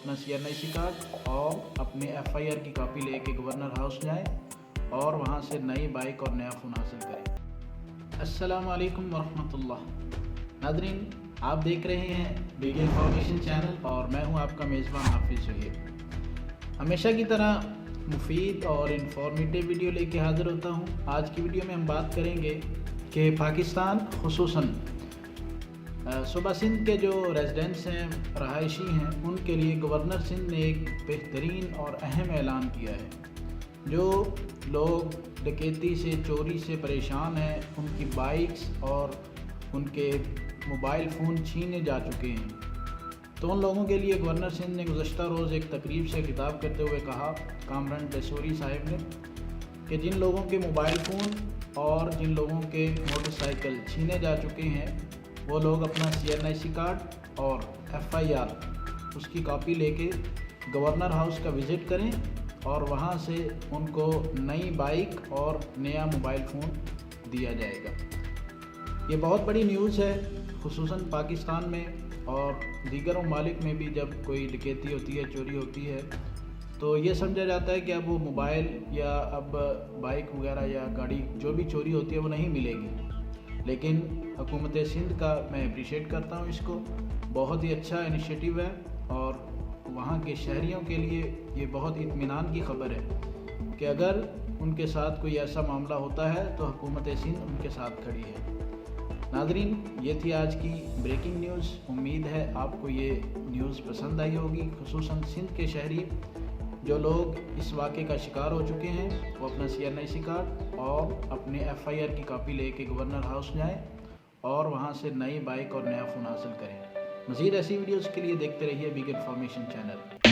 अपना CNIC card और अपने FIR की कॉपी लेके गवर्नर हाउस जाएं और वहां से नई बाइक और नया फ़ोन हासिल करें। अस्सलाम वालेकुम वरहमतुल्लाह। नाज़रीन, आप देख रहे हैं बिग इन्फॉर्मेशन चैनल और मैं हूं आपका मेज़बान हाफिज़ ज़हीर। हमेशा की तरह मुफीद और इन्फॉर्मेटिव वीडियो लेके हाज़िर होता हूं। आज की वीडियो में हम बात करेंगे कि पाकिस्तान खुसूसन सूबा सिंध के जो रेजिडेंट्स हैं, रहायशी हैं, उनके लिए गवर्नर सिंध ने एक बेहतरीन और अहम ऐलान किया है। जो लोग डकैती से, चोरी से परेशान हैं, उनकी बाइक्स और उनके मोबाइल फ़ोन छीने जा चुके हैं, तो उन लोगों के लिए गवर्नर सिंध ने गुज़श्ता रोज़ एक तकरीब से खिताब करते हुए कहा, कामरान डेसोरी साहिब ने, कि जिन लोगों के मोबाइल फ़ोन और जिन लोगों के मोटरसाइकिल छीने जा चुके हैं, वो लोग अपना CNIC कार्ड और FIR उसकी कॉपी लेके गवर्नर हाउस का विज़िट करें और वहाँ से उनको नई बाइक और नया मोबाइल फ़ोन दिया जाएगा। ये बहुत बड़ी न्यूज़ है, खुसूसन पाकिस्तान में और दीगर ममालिक में भी जब कोई डकैती होती है, चोरी होती है, तो ये समझा जाता है कि अब वो मोबाइल या अब बाइक वगैरह या गाड़ी जो भी चोरी होती है वो नहीं मिलेगी। लेकिन हुकूमत सिंध का मैं अप्रिशिएट करता हूँ इसको, बहुत ही अच्छा इनिशिएटिव है और वहाँ के शहरियों के लिए ये बहुत इत्मीनान की ख़बर है कि अगर उनके साथ कोई ऐसा मामला होता है तो हुकूमत सिंध उनके साथ खड़ी है। नाज़रीन, ये थी आज की ब्रेकिंग न्यूज़। उम्मीद है आपको ये न्यूज़ पसंद आई होगी। खुसूसन सिंध के शहरी जो लोग इस वाक़े का शिकार हो चुके हैं, वो अपना CNIC कार्ड और अपने FIR की कॉपी लेके गवर्नर हाउस जाएं और वहां से नई बाइक और नया फ़ोन हासिल करें। मज़ीद ऐसी वीडियोज़ के लिए देखते रहिए बिग इन्फॉर्मेशन चैनल।